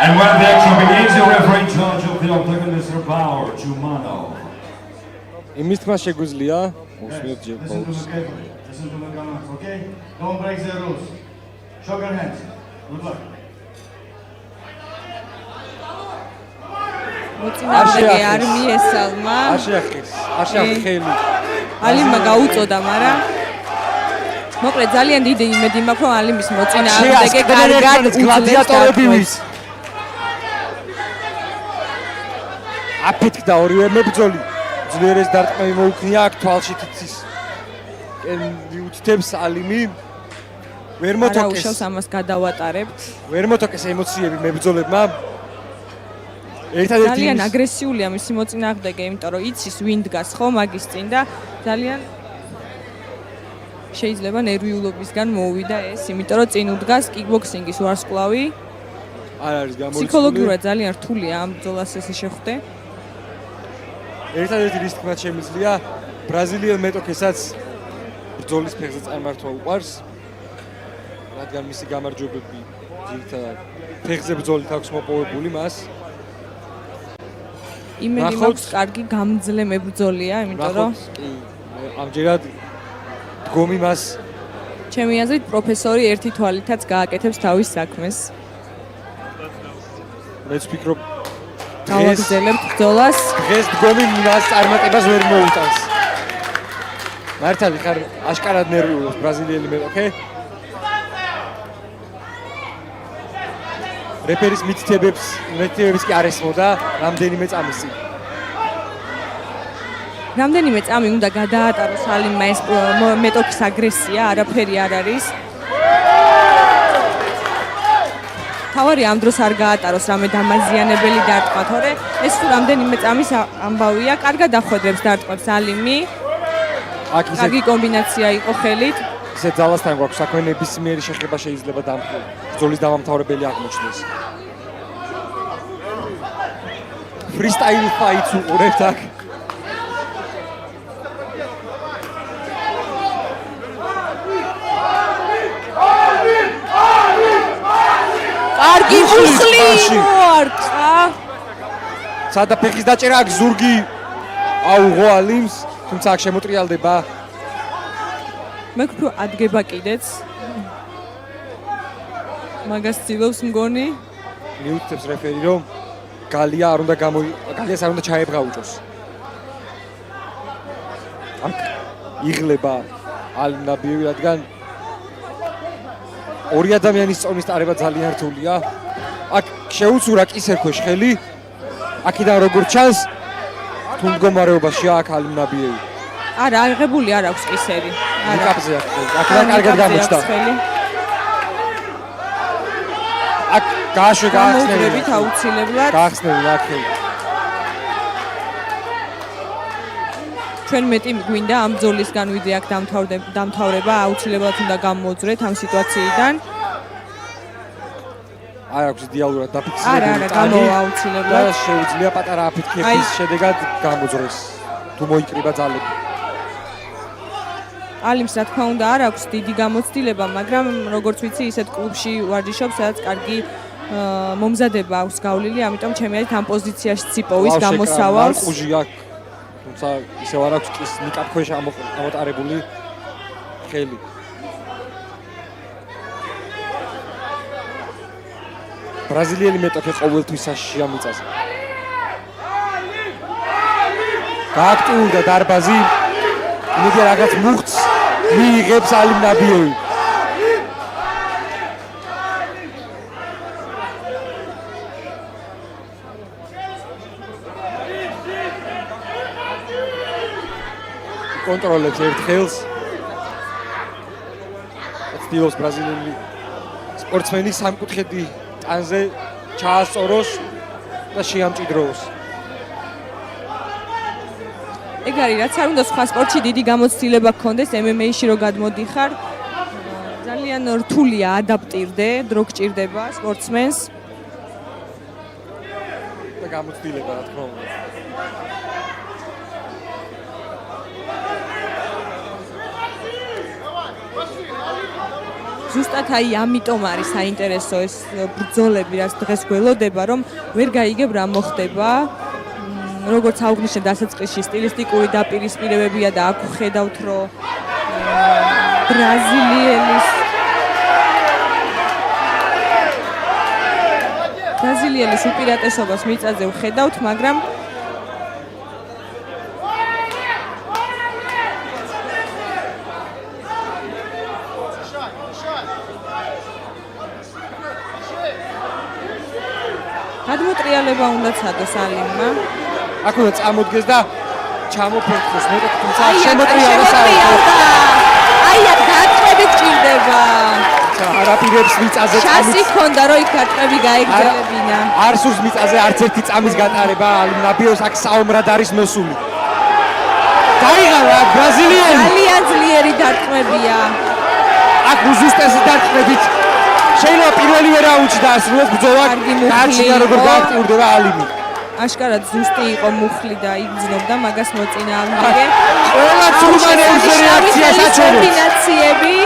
And when the action begins, the referee in charge of the octagon, Mr. Power Chumano. იმის თქმა შეგვიძლია უსმოთ ჯერ Listen to the commands, okay? Don't break the rules. Show your hands. Good luck. მოწინააღმდეგე არ მიესალმა. აშიახეს ხელი. ალიმმა გაუწოდა, მაგრამ მოკლედ ძალიან დიდი იმედი მაქვს, რომ ალიმის მოწინააღმდეგე კარგად გლადიატორებივის. აფეთქდა ორივე მებრძოლი. ძლიერეს დარტყმები მოუქნია აქ თვალში თითის. მიუთითებს ალიმი. ვერ მოთოკეს. არა უშავს ამას გადავატარებთ. ვერ მოთოკეს ემოციები მებრძოლებმა. ერთადერთი ძალიან აგრესიულია მისი მოწინააღმდეგე, იმიტომ რომ იცის ვინ დგას ხო მაგის წინ და ძალიან შეიძლება ნერვიულობისგან მოუვიდა ეს, იმიტომ რომ წინ უდგას კიკბოქსინგის ვარსკვლავი. არ არის გამორიცხული. ფსიქოლოგიურად ძალიან რთულია ამ ბრძოლას ესე შეხვდე. ერთადერთი რის თქმაც შემიძლია ბრაზილიელ მეტოქესაც ბრძოლის ფეხზე წარმართვა უყვარს, რადგან მისი გამარჯვებები ძირითადად ფეხზე ბრძოლით აქვს მოპოვებული მას. იმენი მაქვს კარგი გამძლე მებრძოლია, იმიტომ რომ ამჯერად დგომი მას ჩემი აზრით პროფესორი ერთი თვალითაც გააკეთებს თავის საქმეს. მეც ვფიქრობ გავაგრძელებთ ბრძოლას. დღეს დგომი მას წარმატებას ვერ მოუტანს. მართალი ხარ აშკარად ნერვიულობს ბრაზილიელი მეტოქე. რეფერის მითითებებს კი არ ესმოდა რამდენიმე წამის წინ. რამდენიმე წამი უნდა გადაატაროს ალიმმა ეს მეტოქის აგრესია, არაფერი არ არის. თავარი ამ დროს არ გაატაროს რამე დამაზიანებელი დარტყმა, თორე ეს თუ რამდენიმე წამის ამბავია, კარგად ახვედრებს დარტყმებს ალიმი. კარგი კომბინაცია იყო ხელით. ისე ძალასთან გვაქვს საქმე, ნებისმიერი შეხება შეიძლება ბრძოლის დამამთავრებელი აღმოჩნდეს. Freestyle fights უყურებთ აქ. კარგი უხლი მოარტყა. სადა ფეხის დაჭერა აქ ზურგი აუღო ალიმს, თუმცა აქ შემოტრიალდება. მე ვფიქრობ ადგება კიდეც. მაგას ცდილობს მგონი. მიუთითებს რეფერი რომ გალიას არ უნდა ჩაებღაუჭოს. აქ იღლება ალიმ ნაბიევი, რადგან ორი ადამიანის წონის ტარება ძალიან რთულია. აქ შეუცურა კისერქვეშ ხელი. აქედან როგორ ჩანს თუ მდგომარეობაშია აქ ალიმ ნაბიევი. არა, აღებული არ აქვს კისერი. არა. კაპზე აქ. აქედან კარგად გამოჩნდა. აქ გაახსნებით აუცილებლად. გაახსნები აქ. ჩვენ მეტი გვინდა ამ ბრძოლის განვიდე აქ დამთავრება, აუცილებლად უნდა გამოძრეთ ამ სიტუაციიდან. არ აქვს იდეალურად დაფიქსირებული. არა, გამოვა აუცილებლად. და შეუძლია პატარა აფეთქების შედეგად გამოძრეს, თუ მოიკრიბა ძალები. ალიმს რა თქმა უნდა არ აქვს დიდი გამოცდილება, მაგრამ როგორც ვიცი, ისეთ კლუბში ვარჯიშობს, სადაც კარგი მომზადება აქვს გავლილი, ამიტომ ჩემი აზრით ამ პოზიციაში ციპოვის გამოსავალს. ყუჟი აქ, თუმცა ისევ არ აქვს კის ნიკაპქვეშ ამოტარებული ხელი. ბრაზილიელი მეტოქე ყოველთვის საშიშია მიწაზე. გააქტიურდა დარბაზი. იმედი რაღაც მუხტს მიიღებს ალიმ ნაბიევი. კონტროლებს ერთ ხელს. ცდილობს ბრაზილიელი სპორტსმენი სამკუთხედი ტანზე ჩაასწოროს და შეამჭიდროოს. ეგ არის რაც არ უნდა სხვა სპორტში დიდი გამოცდილება გქონდეს, MMA-ში რო გადმოდიხარ, ძალიან რთულია ადაპტირდე, დრო გჭირდება სპორტსმენს. და გამოცდილება რა თქმა უნდა. ზუსტად აი ამიტომ არის საინტერესო ეს ბრძოლები, რაც დღეს გველოდება, რომ ვერ გაიგებ რა მოხდება. როგორც აუღნიშნე დასაწყისში სტილისტიკური დაპირისპირებებია და აქ ხედავთ, რომ ბრაზილielis უპირატესობას მიწაზე ვხედავთ, მაგრამ გადმოტრიალება უნდა ცადოს ალიმმა. აქ უნდა წამოდგეს და ჩამოფერხოს მეტოქი, თუმცა შემოტრიალდა. აი აქ გაწყვეტით ჭირდება. არაპირებს მიწაზე შანსი ჰქონდა რომ იქ გაწყვეტი გაეგზელებინა. არ სურს მიწაზე არც ერთი წამის გატარება, ნაბიოს აქ საომრად არის მოსული. გაიღალა ბრაზილიელი. ძალიან ძლიერი დარტყმებია. აქ უზუსტესი დარტყმებით შეიძლება პირველივე რაუნდში დაასრულოს ბრძოლა. გააჩნია როგორ გააქტიურდება ალიმი. აშკარად ზუსტი იყო მუხლი და იგრძნობდა მაგას მოწინააღმდეგე. ყველა ცურმანეულზე რეაქცია საჩვენებს. კომბინაციები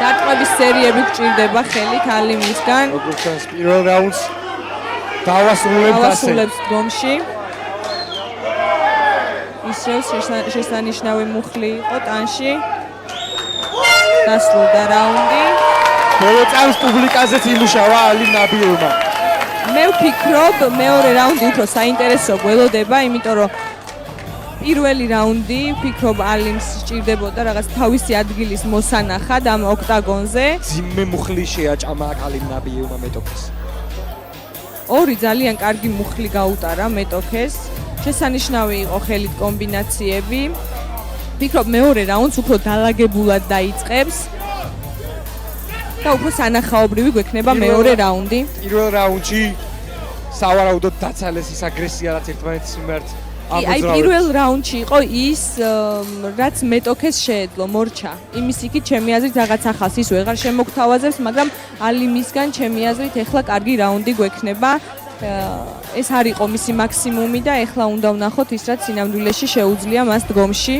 დარტყმების სერიები გჭირდება ხელით ალიმისგან. როგორც ჩანს პირველ რაუნდს დავასრულებთ ასე. დავასრულებთ დგომში. ისევ შესანიშნავი მუხლი იყო ტანში. დასრულდა რაუნდი. ბოლო წამს პუბლიკაზეც იმუშავა ალიმ ნაბიევმა. მე ვფიქრობ, მეორე რაუნდი უფრო საინტერესო გველოდება, იმიტომ რომ პირველი რაუნდი ვფიქრობ ალიმს სჭირდებოდა რაღაც თავისი ადგილის მოსანახად ამ ოქტაგონზე. ძიმე მუხლი შეაჭამა აქ ალიმ ნაბიევმა მეტოქეს. ორი ძალიან კარგი მუხლი გაუტარა მეტოქეს. შესანიშნავი იყო ხელით კომბინაციები. ვფიქრობ მეორე რაუნდს უფრო დალაგებულად დაიწყებს და უფრო სანახაობრივი გვექნება მეორე რაუნდი. პირველ რაუნდში სავარაუდოდ დაცალეს ის აგრესია, რაც ერთმანეთის მიმართ აი პირველ რაუნდში იყო ის რაც მეტოქეს შეეძლო მორჩა. იმის იქით ჩემი აზრით რაღაც ახალს ის ვეღარ შემოგთავაზებს, მაგრამ ალიმისგან ჩემი აზრით ეხლა კარგი რაუნდი გვექნება. ეს არ იყო მისი მაქსიმუმი და ეხლა უნდა ვნახოთ ის რაც სინამდვილეში შეუძლია მას დგომში.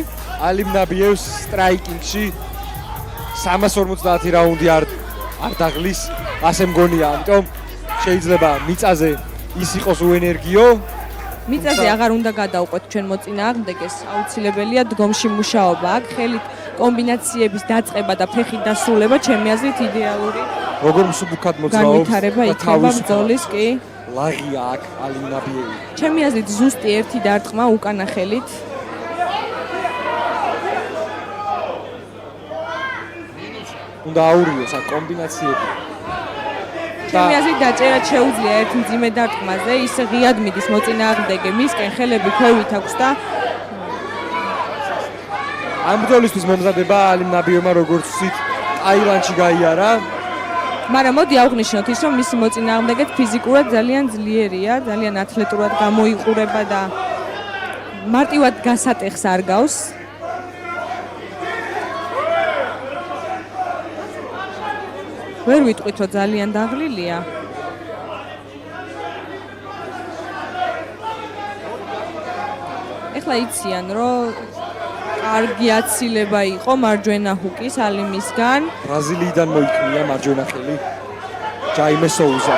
ალიმ ნაბიევს სტრაიკინგში 350 რაუნდი არ დაღლის, ასე მგონია, ამიტომ შეიძლება მიწაზე ის იყოს უენერგიო. მიწაზე აღარ უნდა გადავყვეთ ჩვენ მოწინააღმდეგეს, აუცილებელია დგომში მუშაობა. აქ ხელით კომბინაციების დაწყება და ფეხით დასრულება ჩემი აზრით იდეალური. როგორ მსუბუქად მოძრაობს განვითარება იქნება ბრძოლის კი. ლაღია აქ ალიმ ნაბიევი. ჩემი აზრით ზუსტი ერთი დარტყმა უკანა ხელით. უნდა აურიოს აქ კომბინაციები. ჩემი აზრით დაჭერა შეუძლია ერთ მძიმე დარტყმაზე, ის ღიად მიდის მოწინააღმდეგე, მისკენ ხელები ქვევით აქვს და ამ ბრძოლისთვის მომზადება ალიმ ნაბიევმა როგორც ვთქვით ტაილანდში გაიარა. მაგრამ მოდი აღვნიშნოთ ის, რომ მისი მოწინააღმდეგე ფიზიკურად ძალიან ძლიერია, ძალიან ათლეტურად გამოიყურება და მარტივად გასატეხს არ გავს. ვერ ვიტყვით, რომ ძალიან დაღლილია. ეხლა იციან, რომ კარგი აცილება იყო მარჯვენა ჰუკის ალიმისგან. ბრაზილიიდან მოიქმნია მარჯვენა ხელი ჯაიმე სოუზა.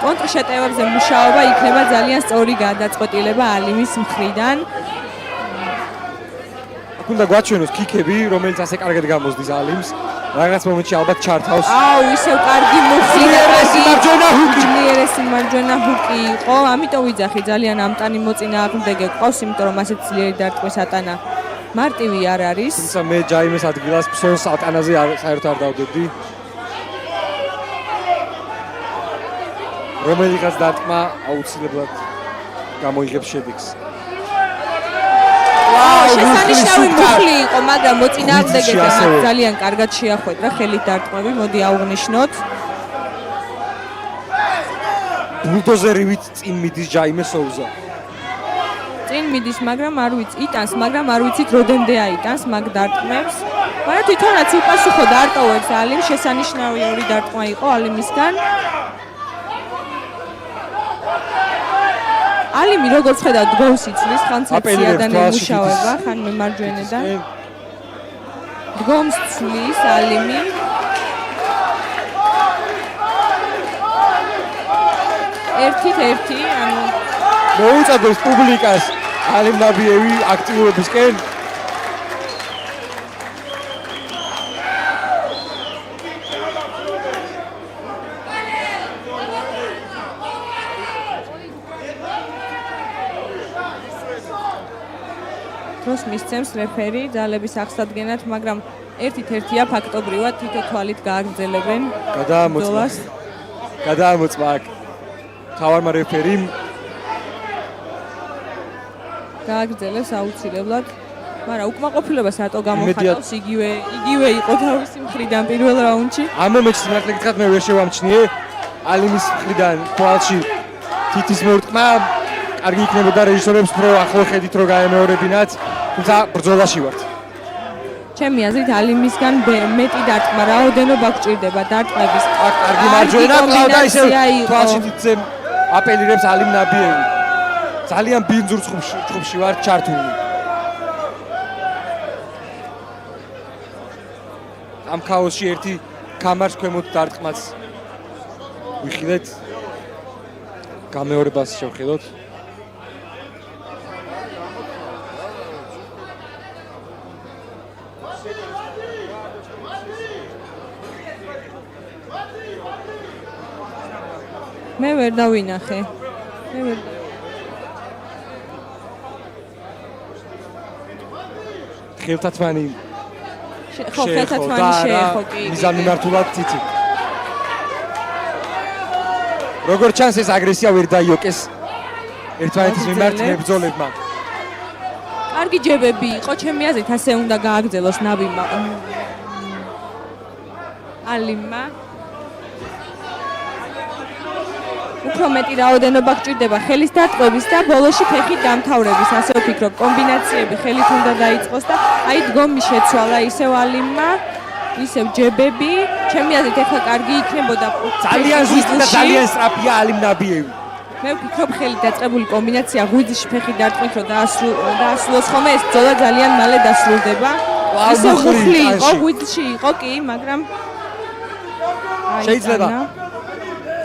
კონტრშეტევებზე მუშაობა იქნება ძალიან სწორი გადაწყვეტილება ალიმის მხრიდან. აქ უნდა გვაჩვენოს ქიქები, რომელიც ასე კარგად გამოსდის ალიმს. რაღაც მომენტში ალბათ ჩართავს. აუ, ისევ კარგი მუხლი და ძლიერესი მარჯვენა ჰუკი. ძლიერესი მარჯვენა ჰუკი იყო. ამიტომ ვიძახი ძალიან ამტანი მოწინააღმდეგე გყავს, იმიტომ რომ ასეთ ძლიერი დარტყმის ატანა მარტივი არ არის. თუმცა მე ჯაიმეს ადგილას ფსონს ატანაზე საერთოდ არ დავდებდი. რომელიღაც დარტყმა აუცილებლად გამოიღებს შედეგს. შესანიშნავი მუხლი იყო, მაგრამ მოწინააღმდეგეზე ძალიან კარგად შეახვედრა ხელით დარტყმები. მოდი აღვნიშნოთ. ბულდოზერივით წინ მიდის ჯაიმე სოუზა. წინ მიდის, მაგრამ არ ვიცი, იტანს, მაგრამ არ ვიცით როდემდე აიტანს მაგ დარტყმებს. მაგრამ თვითონაც უპასუხო დარტოვებს ალიმ, შესანიშნავი ორი დარტყმა იყო ალიმისგან. ალიმი როგორც ხედავთ დგომს იცლის, ხან აპელირებს ცეცია და თვალში ნემუშავება, თითის. ხან მემარჯვენედან. დგომს ცვლის ალიმი. ერთი, ანუ მოუწოდებს პუბლიკას ალიმ ნაბიევი აქტიურობისკენ. დროს მისცემს რეფერი ძალების აღსადგენად, მაგრამ ერთია ფაქტობრივად თითო თვალით გააგრძელებენ ბრძოლას. გადაამოწმა აქ თავარმა რეფერიმ. გააგრძელებს აუცილებლად, მაგრამ უკმაყოფილებას რატო გამოხატავს? იგივე იყო თავისი მხრიდან პირველ რაუნდში. ამ მომენტში სიმართლე გითხრათ მე ვერ შევამჩნიე ალიმის მხრიდან თვალში თითის მორტყმა. კარგი იქნებოდა რეჟისორებს უფრო ახლო ხედით რო გაემეორებინათ, თუმცა ბრძოლაში ვართ. ჩემი აზრით ალიმისგან მეტი დარტყმა, რაოდენობა გჭირდება დარტყმების. კარგი მარჯვენა კლავდა ისე თვალში თითზე აპელირებს ალიმ ნაბიევი. ძალიან ბინძურ ჩხუბში ვარ ჩართული. ამ ქაოსში ერთი კამარს ქვემოთ დარტყმაც ვიხილეთ. გამეორებას შევხედოთ. მე ვერ დავინახე. ხელთათმანი ხო, ხელთათმანი შეეხო კი. მიზანმიმართულად თითი. როგორ ჩანს ეს აგრესია ვერ დაიოკეს ერთმანეთის მიმართ მებრძოლებმა. კარგი ჯებები იყო, ჩემი აზრით ასე უნდა გააგრძელოს ნაბიმმა. ალიმმა უფრო მეტი რაოდენობა გჭირდება ხელის დატყვების და ბოლოში ფეხით დამთავრების, ასე ვფიქრობ, კომბინაციები ხელით უნდა დაიწყოს და აი დგომი შეცვალა ისევ ალიმმა, ისევ ჯებები, ჩემი აზრით ახლა კარგი იქნებოდა. ძალიან ზუსტი და ძალიან სწრაფია ალიმ ნაბიევი. მე ვფიქრობ ხელით დაწყებული კომბინაცია ღვიძლში ფეხით დარტყმით რომ დაასრულოს ხოლმე ეს ბრძოლა ძალიან მალე დასრულდება. ისევ მუხლი იყო, ღვიძლში იყო კი, მაგრამ შეიძლება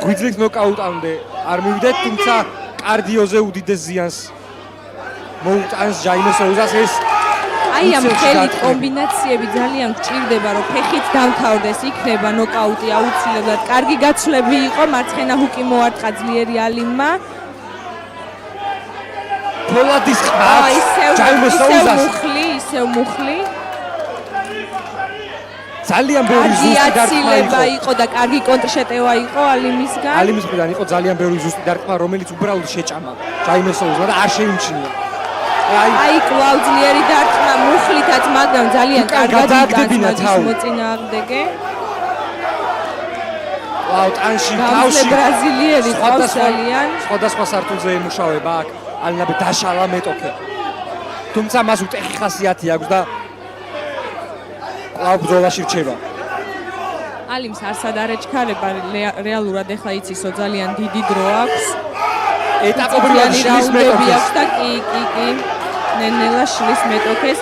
ღვიძლით ნოკაუტამდე არ მივიდეთ, თუმცა კარდიოზე უდიდეს ზიანს მოუტანს ჯაინო სოუზას ეს. აი ამ ხელით კომბინაციები ძალიან გჭირდება რომ ფეხით დამთავრდეს, იქნება ნოკაუტი აუცილებლად. კარგი გაცვლები იყო, მარცხენა ჰუკი მოარტყა ძლიერი ალიმმა. ფოლადის ხმა ჯაინო სოუზას ისევ მუხლი. ძალიან ბევრი ზუსტი დარტყმა იყო და კარგი კონტრშეტევა იყო ალიმისგან. ალიმის მხრიდან იყო ძალიან ბევრი ზუსტი დარტყმა, რომელიც უბრალოდ შეჭამა ჯაინო სოუზმა და არ შეიმჩნია. აი კვლავ ძლიერი დარტყმა მუხლითაც, მაგრამ ძალიან კარგად გადააგდებინა თავი. მოწინააღმდეგე. ვაუ, ტანში თავში ბრაზილიელი ყავს ძალიან. სხვადასხვა სართულზე ემუშავება აქ ალინაბე დაშალა მეტოქე. თუმცა მას უტეხი ხასიათი აქვს და კვლავ ბრძოლაში რჩება. ალიმს არსად არ ეჩქარება, რეალურად ეხლა იცისო ძალიან დიდი დრო აქვს. ეტაპობრივად შლის მეტოქეს და კი. ნენელა შლის მეტოქეს.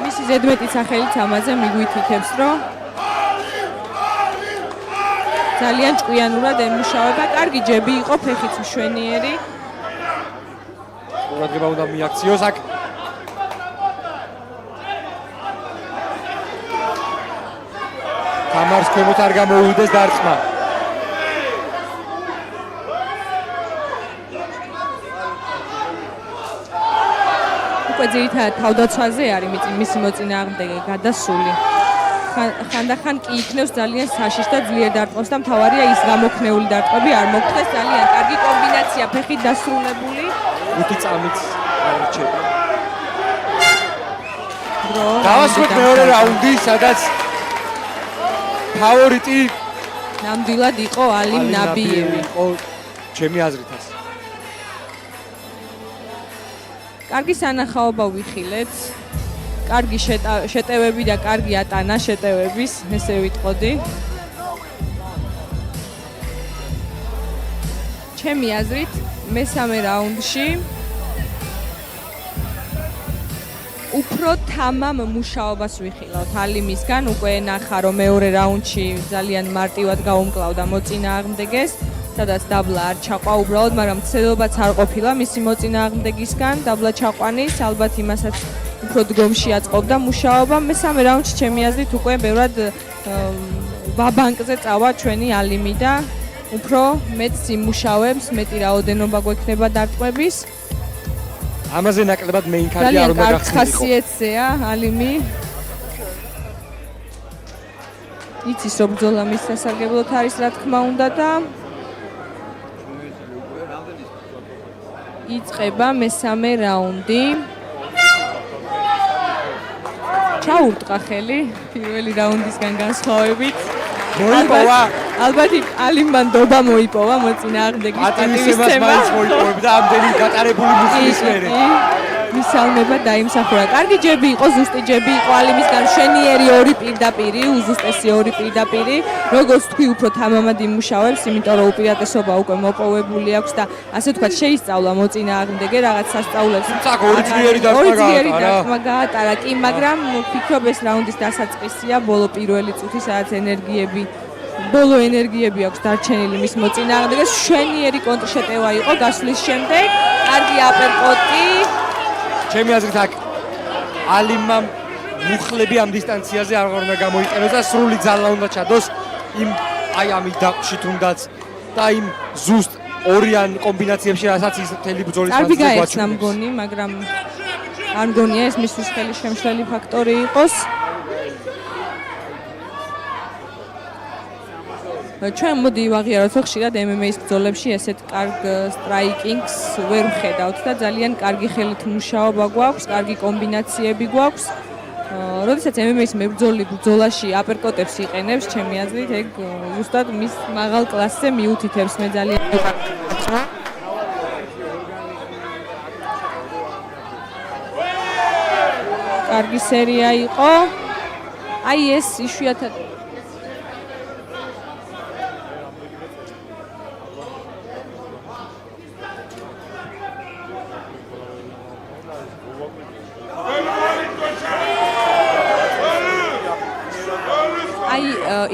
მისი ზედმეტი სახელიც ამაზე მიგვითითებს, რომ ძალიან ჭკვიანურად ემუშავება, კარგი ჯები იყო, ფეხიც მშვენიერი. ყურადღება უნდა მიაქციოს აქ. კამარს ქვემოთ არ გამოუვიდეს დარტყმა. უკვე ძირითადად თავდაცვაზე არის მისი მოწინააღმდეგე გადასული. ხანდახან კი იქნევს ძალიან საშიშ და ძლიერ დარტყმას და მთავარია ის გამოქნეული დარტყმები არ მოხდეს. ძალიან კარგი კომბინაცია ფეხით დასრულებული. 5 წამით არჩება. დავასრულეთ მეორე რაუნდი, სადაც ფავორიტი ნამდვილად იყო ალიმ ნაბიევი. ჩემი აზრითაც. კარგი სანახაობა ვიხილეთ. კარგი შეტევები და კარგი ატანა შეტევების, ესე ვიტყოდი. ჩემი აზრით მესამე რაუნდში უფრო თამამ მუშაობას ვიხილავთ ალიმისგან. უკვე ნახა რომ მეორე რაუნდში ძალიან მარტივად გაუმკლავდა მოწინააღმდეგეს, სადაც დაბლა არ ჩაყვა უბრალოდ, მაგრამ ცდილობაც არ ყოფილა მისი მოწინააღმდეგისგან დაბლა ჩაყვანის, ალბათ იმასაც უფრო დგომში აწყობდა მუშაობა. მესამე რაუნდში ჩემი აზრით უკვე ბევრად ვაბანკზე წავა ჩვენი ალიმი და უფრო მეტ სიმუშავებს, მეტი რაოდენობა გვექნება დარტყმების. ამაზე ნაკლებად მეინკარდი არ ძალიან უნდა კარგ გახსნილიყო. ხასიათზეა ალიმი. იცის რომ ბრძოლა მის სასარგებლოდ არის რა თქმა უნდა და იწყება მესამე რაუნდი. ჩაურტყა ხელი პირველი რაუნდისგან განსხვავებით. მოიპოვა ალბათ ალიმმა ნდობა მოიპოვა მოწინააღმდეგის პატივისცემას პატივისცემა. მაინც მოიპოვებდა ამდენი გატარებული მუხლის მერე. მისალმება დაიმსახურა. კარგი ჯები იყო, ზუსტი ჯები იყო ალიმისგან, მშვენიერი ორი პირდაპირი, უზუსტესი ორი პირდაპირი. როგორც თქვი, უფრო თამამად იმუშავებს, იმიტომ რომ უპირატესობა უკვე მოპოვებული აქვს და ასე ვთქვათ, შეისწავლა მოწინააღმდეგე რაღაც სასწაულებს. თუმცა ორი ძლიერი დარტყმა გაატარა, კი, მაგრამ ვფიქრობ ეს რაუნდის დასაწყისია, ბოლო პირველი წუთი, სადაც ბოლო ენერგიები აქვს დარჩენილი მის მოწინააღმდეგეს. მშვენიერი კონტრშეტევა იყო გასვლის შემდეგ. კარგი აპერკოტი. ჩემი აზრით აქ ალიმმა მუხლები ამ დისტანციაზე არ უნდა გამოიყენოს და სრული ძალა უნდა ჩადოს იმ აი ამ დაკში თუნდაც და იმ ზუსტ ორიან კომბინაციებში რასაც ის მთელი ბრძოლის კარგი მანძილზე გაიხსნა მგონი, მაგრამ არ მგონია ეს მისთვის ხელი შემშლელი ფაქტორი იყოს. ჩვენ მოდი ვაღიაროთ, რომ ხშირად MMA-ის ბრძოლებში ესეთ კარგ სტრაიკინგს ვერ ვხედავთ და ძალიან კარგი ხელით მუშაობა გვაქვს, კარგი კომბინაციები გვაქვს. როდესაც MMA-ის მებრძოლი ბრძოლაში აპერკოტებს იყენებს, ჩემი აზრით, ეგ ზუსტად მის მაღალ კლასზე მიუთითებს. მე ძალიან კარგი სერია იყო. აი ეს იშვიათად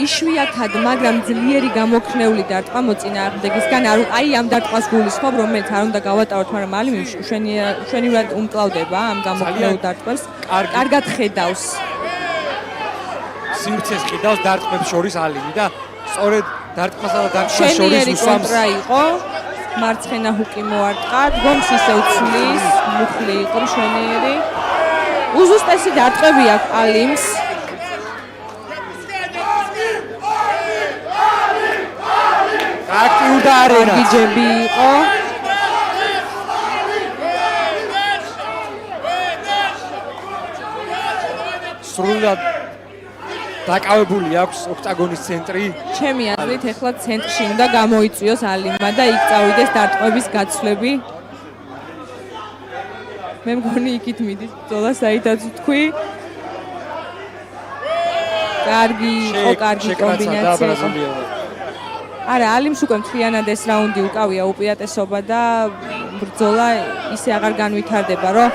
იშვიათად, მაგრამ ძლიერი გამოქნეული დარტყმა მოწინააღმდეგისგან. აი ამ დარტყმას გულისხმობ, რომელიც არ უნდა გავატაროთ, მაგრამ ალიმი მშვენივრად უმკლავდება ამ გამოქნეულ დარტყმას. კარგად ხედავს. სიმცეს ხედავს დარტყმებს შორის ალიმი და სწორედ დარტყმასა და დარტყმას შორის მშვენიერი უსვამს. კონტრა იყო. მარცხენა ჰუკი მოარტყა, დგომს ისე უცვლის, მუხლი იყო მშვენიერი. უზუსტესი დარტყმები აქვს ალიმს. აქტიურ და არენა. გიჯები იყო. სრულად დაკავებული აქვს ოქტაგონის ცენტრი. ჩემი აზრით, ეხლა ცენტრში უნდა გამოიწვიოს ალიმმა და იქ წავიდეს დარტყმების გაცვლები. მე მგონი იქით მიდის ბრძოლა, საითაც ვთქვი. კარგი იყო, კარგი კომბინაცია. არა, ალიმს უკვე მთლიანად ეს რაუნდი უკავია უპირატესობა და ბრძოლა ისე აღარ განვითარდება, რომ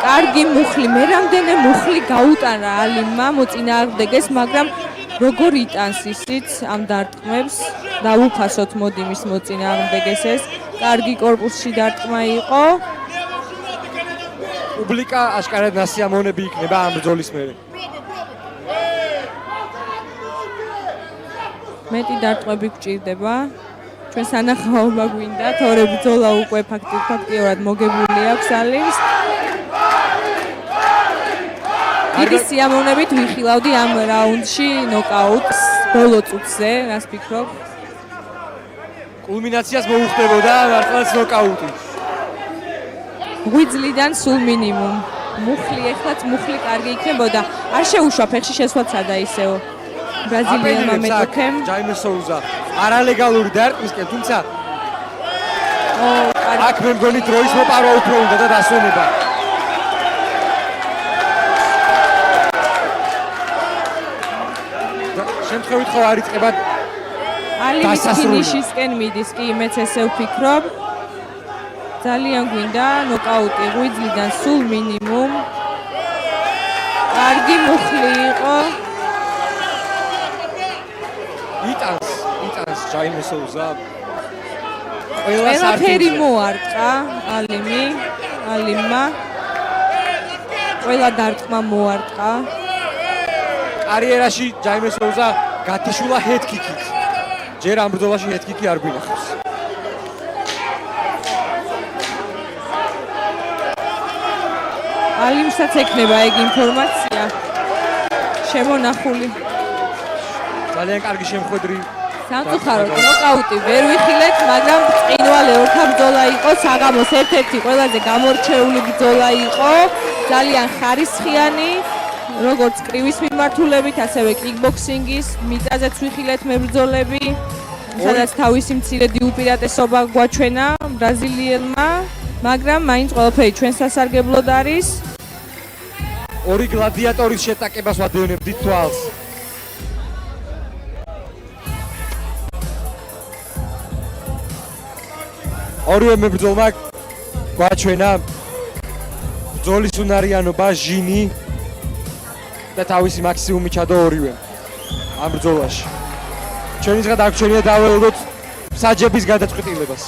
კარგი მუხლი, მე რამდენი მუხლი გაუტარა ალიმმა მოწინააღმდეგეს, მაგრამ როგორ იტანს ისიც ამ დარტყმებს, დავუფასოთ მოდი მის მოწინააღმდეგეს ეს. კარგი კორპუსში დარტყმა იყო. პუბლიკა აშკარად ნასიამოვნები იქნება ამ ბრძოლის მერე. მეტი დარტყმები გჭირდება. ჩვენ სანახაობა გვინდა, თორე ბრძოლა უკვე ფაქტიურად მოგებული აქვს ალიმს. დიდი სიამოვნებით ვიხილავდი ამ რაუნდში ნოკაუტს ბოლო წუთზე, რას ფიქრობ? კულმინაციას მოუხდებოდა მართლაც ნოკაუტი. ღვიძლიდან სულ მინიმუმ. მუხლი ეხლაც მუხლი კარგი იქნებოდა. არ შეუშვა ფეხში შესვლა და ისეო. ბრაზილიელმა მეტოქემ ჯაიმე სოუზა არალეგალური დარტყმისკენ, თუმცა აქ მე მგონი დროის მოპარვა უფრო უნდა და დასვენება. შემთხვევით ხო არ იწყება ალიმის დასასრული. ფინიშისკენ მიდის კი მეც ესე ვფიქრობ. ძალიან გვინდა ნოკაუტი ღვიძლიდან სულ მინიმუმ. კარგი მუხლი იყო. იტანს ჯაიმე სოუზა. ყველაფერი მოარტყა ალიმმა. ყველა დარტყმა მოარტყა. კარიერაში ჯაიმე სოუზა გათიშულა ჰედკიკით. ჯერ ამ ბრძოლაში ჰედკიკი არ გვინახავს. ალიმსაც ექნება ეგ ინფორმაცია შემონახული. ძალიან კარგი შემხვედრი. სამწუხაროდ ნოკაუტი ვერ ვიხილეთ, მაგრამ წინვალე ორთა ბრძოლა იყო, საღამოს ერთ-ერთი ყველაზე გამორჩეული ბრძოლა იყო, ძალიან ხარისხიანი, როგორც კრივის მიმართულებით, ასევე კიკბოქსინგის მიწაზეც ვიხილეთ მებრძოლები, სადაც თავისი მცირედი უპირატესობა გვაჩვენა ბრაზილიელმა, მაგრამ მაინც ყველაფერი ჩვენ სასარგებლოდ არის. ორი გლადიატორის შეტაკებას ვადევნებდით თვალს. ორივე მებრძოლმა გვაჩვენა ბრძოლის უნარიანობა, ჟინი და თავისი მაქსიმუმი ჩადო ორივე ამ ბრძოლაში. ჩვენისგან დაგვრჩენია დავეულოთ საჯების გადაწყვეტილებას.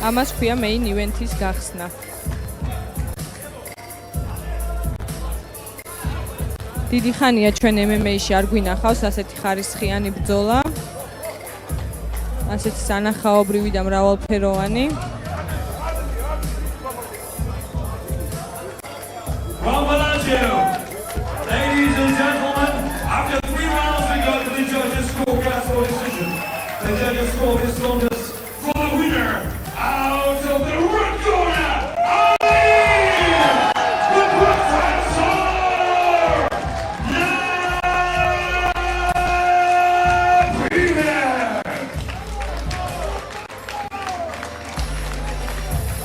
ამას ქვია main event-ის გახსნა. დიდი ხანია ჩვენ MMA-ში არ გვინახავს ასეთი ხარისხიანი ბრძოლა. ასეთი სანახაობრივი და მრავალფეროვანი. Ladies and gentlemen, after 3 rounds we go to the judges' scorecard for decision. The judges score this one.